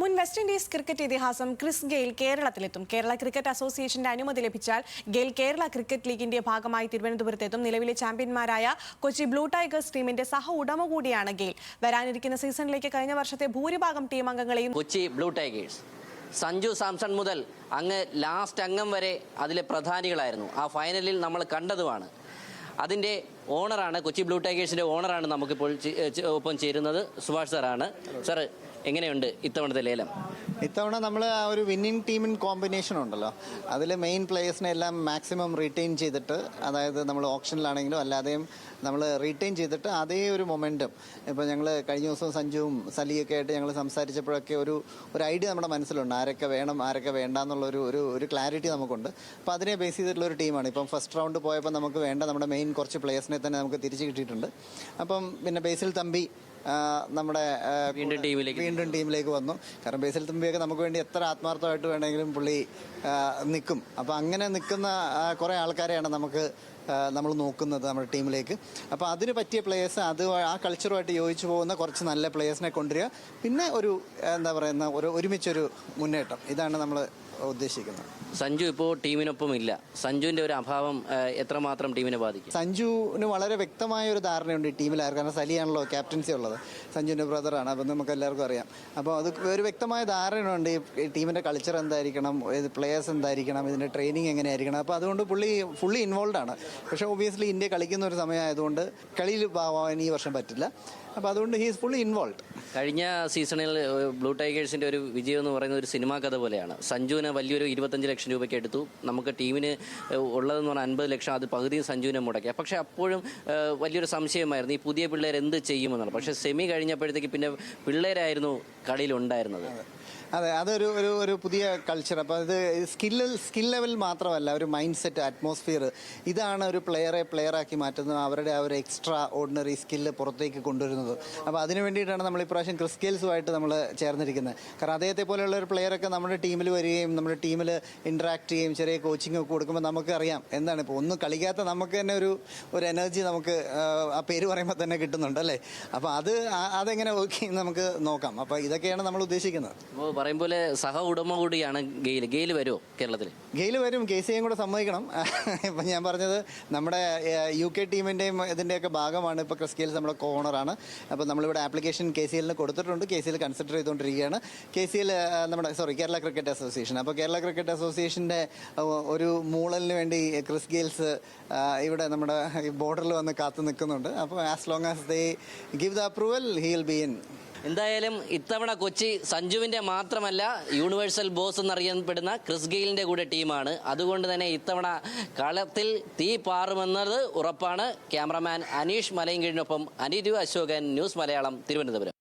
മുൻ west Indies cricket ഇതിഹാസം Chris Gayle കേരളത്തിലെത്തും. കേരള ക്രിക്കറ്റ് അസോസിയേഷന്റെ അനുമതി ലഭിച്ചാൽ ഗെയിൽ കേരള ക്രിക്കറ്റ് ലീഗിന്റെ ഭാഗമായി തിരുവനന്തപുരത്തെത്തും. നിലവിലെ ചാമ്പ്യന്മാരായ കൊച്ചി ബ്ലൂ ടൈഗേഴ്സ് ടീമിന്റെ സഹ ഉടമ കൂടിയാണ് ഗെയിൽ. വരാനിരിക്കുന്ന സീസണിലേക്ക് കഴിഞ്ഞ വർഷത്തെ ഭൂരിഭാഗം ടീം അംഗങ്ങളെയും കൊച്ചി ബ്ലൂ ടൈഗേഴ്സ് സഞ്ജു സാംസൺ മുതൽ അങ്ങ് ലാസ്റ്റ് അംഗം വരെ അതിലെ പ്രധാനികളായിരുന്നു. ആ ഫൈനലിൽ നമ്മൾ കണ്ടതുമാണ്. അതിൻ്റെ ഓണറാണ്, കൊച്ചി ബ്ലൂ ടൈഗേഴ്സിൻ്റെ ഓണറാണ് നമുക്കിപ്പോൾ ഒപ്പം ചേരുന്നത്. സുഭാഷ് സാറാണ്. സാർ, എങ്ങനെയുണ്ട് ഇത്തവണത്തെ ലേലം? ഇത്തവണ നമ്മൾ ആ ഒരു വിന്നിംഗ് ടീമിൻ കോമ്പിനേഷൻ ഉണ്ടല്ലോ, അതിൽ മെയിൻ പ്ലേയേഴ്സിനെ എല്ലാം മാക്സിമം റീറ്റെയിൻ ചെയ്തിട്ട്, അതായത് നമ്മൾ ഓപ്ഷനിലാണെങ്കിലും അല്ലാതെയും നമ്മൾ റീറ്റെയിൻ ചെയ്തിട്ട് അതേ ഒരു മൊമെൻറ്റം. ഇപ്പോൾ ഞങ്ങൾ കഴിഞ്ഞ ദിവസം സഞ്ജുവും സലിയൊക്കെ ആയിട്ട് ഞങ്ങൾ സംസാരിച്ചപ്പോഴൊക്കെ ഒരു ഐഡിയ നമ്മുടെ മനസ്സിലുണ്ട്, ആരൊക്കെ വേണം ആരൊക്കെ വേണ്ട എന്നുള്ളൊരു ഒരു ക്ലാരിറ്റി നമുക്കുണ്ട്. അപ്പോൾ അതിനെ ബേസ് ചെയ്തിട്ടുള്ള ഒരു ടീമാണ്. ഇപ്പം ഫസ്റ്റ് റൗണ്ട് പോയപ്പോൾ നമുക്ക് വേണ്ട നമ്മുടെ മെയിൻ കുറച്ച് പ്ലേയേഴ്സിനെ തന്നെ നമുക്ക് തിരിച്ച് കിട്ടിയിട്ടുണ്ട്. അപ്പം പിന്നെ ബേസിൽ തമ്പി നമ്മുടെ വീണ്ടും ടീമിലേക്ക് വന്നു. കാരണം ബേസിൽ തമ്പിയൊക്കെ നമുക്ക് വേണ്ടി എത്ര ആത്മാർത്ഥമായിട്ട് വേണമെങ്കിലും പുള്ളി നിൽക്കും. അപ്പോൾ അങ്ങനെ നിൽക്കുന്ന കുറേ ആൾക്കാരെയാണ് നമ്മൾ നോക്കുന്നത് നമ്മുടെ ടീമിലേക്ക്. അപ്പോൾ അതിന് പറ്റിയ പ്ലേയേഴ്സ്, ആ കൾച്ചറുമായിട്ട് യോജിച്ചു പോകുന്ന കുറച്ച് നല്ല പ്ലേയേഴ്സിനെ കൊണ്ടുവരിക, പിന്നെ ഒരുമിച്ചൊരു മുന്നേറ്റം, ഇതാണ് നമ്മൾ ഉദ്ദേശിക്കുന്നത്. സഞ്ജു ഇപ്പോൾ ടീമിനൊപ്പം ഇല്ല. സഞ്ജുവിൻ്റെ ഒരു അഭാവം എത്രമാത്രം ടീമിനെ ബാധിക്കും? സഞ്ജുവിന് വളരെ വ്യക്തമായ ഒരു ധാരണയുണ്ട് ഈ ടീമിലാർ. കാരണം സലിയാണല്ലോ ക്യാപ്റ്റൻസി ഉള്ളത്, സഞ്ജുവിൻ്റെ ബ്രദറാണ്. അപ്പം നമുക്ക് എല്ലാവർക്കും അറിയാം. അപ്പോൾ അത് ഒരു വ്യക്തമായ ധാരണയുണ്ട് ഈ ടീമിൻ്റെ കൾച്ചർ എന്തായിരിക്കണം, പ്ലേയേഴ്സ് എന്തായിരിക്കണം, ഇതിൻ്റെ ട്രെയിനിങ് എങ്ങനെയായിരിക്കണം. അപ്പോൾ അതുകൊണ്ട് പുള്ളി ഫുള്ളി ഇൻവോൾവ് ആണ്. പക്ഷേ ഒബിയസ്ലി ഇന്ത്യ കളിക്കുന്ന ഒരു സമയമായതുകൊണ്ട് കളിയിൽ പോകാൻ ഈ വർഷം പറ്റില്ല. അപ്പോൾ അതുകൊണ്ട് ഹീസ് ഫുള്ളി ഇൻവോൾവ്. കഴിഞ്ഞ സീസണിൽ ബ്ലൂ ടൈഗേഴ്സിൻ്റെ ഒരു വിജയം എന്ന് പറയുന്നത് ഒരു സിനിമാ കഥ പോലെയാണ്. സഞ്ജുവിന് വലിയൊരു 25 ലക്ഷം രൂപയ്ക്ക് എടുത്തു. നമുക്ക് ടീമിന് ഉള്ളതെന്ന് പറഞ്ഞാൽ 50 ലക്ഷം, അത് പകുതിയും സഞ്ജുവിനെ മുടക്കി. പക്ഷേ അപ്പോഴും വലിയൊരു സംശയമായിരുന്നു ഈ പുതിയ പിള്ളേർ എന്ത് ചെയ്യുമെന്നുള്ളത്. പക്ഷേ സെമി കഴിഞ്ഞപ്പോഴത്തേക്ക് പിന്നെ പിള്ളേരായിരുന്നു കളിയിലുണ്ടായിരുന്നത്. അതെ, അതൊരു പുതിയ കൾച്ചർ. അപ്പോൾ ഇത് സ്കിൽ ലെവൽ മാത്രമല്ല, ഒരു മൈൻഡ് സെറ്റ്, അറ്റ്മോസ്ഫിയർ, ഇതാണ് ഒരു പ്ലെയറാക്കി മാറ്റുന്നത്. അവരുടെ ആ ഒരു എക്സ്ട്രാ ഓർഡിനറി സ്കില്ല് പുറത്തേക്ക് കൊണ്ടുവരുന്നത്. അപ്പോൾ അതിന് വേണ്ടിയിട്ടാണ് നമ്മൾ ഇപ്രാവശ്യം ക്രിസ് ഗെയിൽസുമായിട്ട് നമ്മൾ ചേർന്നിരിക്കുന്നത്. കാരണം അദ്ദേഹത്തെ പോലെയുള്ള ഒരു പ്ലെയറൊക്കെ നമ്മുടെ ടീമിൽ വരികയും നമ്മുടെ ടീമിൽ ഇൻട്രാക്ട് ചെയ്യുകയും ചെറിയ കോച്ചിങ് ഒക്കെ കൊടുക്കുമ്പോൾ നമുക്കറിയാം എന്താണ്. ഇപ്പോൾ ഒന്നും കളിക്കാത്ത നമുക്ക് തന്നെ ഒരു എനർജി നമുക്ക് ആ പേര് പറയുമ്പോൾ തന്നെ കിട്ടുന്നുണ്ട് അല്ലേ. അപ്പോൾ അതെങ്ങനെ ഓക്കെ നമുക്ക് നോക്കാം. അപ്പോൾ ഇതൊക്കെയാണ് നമ്മൾ ഉദ്ദേശിക്കുന്നത്. പറയും പോലെ സഹ ഉടമ കൂടിയാണ് ഗെയിൽ വരുമോ കേരളത്തിൽ? ഗെയിൽ വരും, KCയും കൂടെ സമ്മതിക്കണം. ഇപ്പം ഞാൻ പറഞ്ഞത് നമ്മുടെ UK ടീമിൻ്റെയും ഇതിൻ്റെയൊക്കെ ഭാഗമാണ്. ഇപ്പോൾ ക്രിസ് ഗെയിൽസ് നമ്മുടെ കോണറാണ്. അപ്പോൾ നമ്മളിവിടെ ആപ്ലിക്കേഷൻ KCLന് കൊടുത്തിട്ടുണ്ട്. KCL കൺസിഡർ ചെയ്തുകൊണ്ടിരിക്കുകയാണ്. Kerala cricket association. അപ്പോൾ കേരള ക്രിക്കറ്റ് അസോസിയേഷൻ്റെ ഒരു മൂളലിന് വേണ്ടി ക്രിസ് ഗെയിൽസ് ഇവിടെ നമ്മുടെ ബോർഡറിൽ വന്ന് കാത്തു നിൽക്കുന്നുണ്ട്. അപ്പോൾ as long as they give the approval he will be in. എന്തായാലും ഇത്തവണ കൊച്ചി സഞ്ജുവിൻ്റെ മാത്രമല്ല യൂണിവേഴ്സൽ ബോസ് എന്നറിയപ്പെടുന്ന ക്രിസ് ഗെയിലിൻ്റെ കൂടെ ടീമാണ്. അതുകൊണ്ട് തന്നെ ഇത്തവണ കളത്തിൽ തീ പാറുമെന്നത് ഉറപ്പാണ്. ക്യാമറമാൻ അനീഷ് മലയൻകീഴിനൊപ്പം അനിരു അശോകൻ, ന്യൂസ് മലയാളം, തിരുവനന്തപുരം.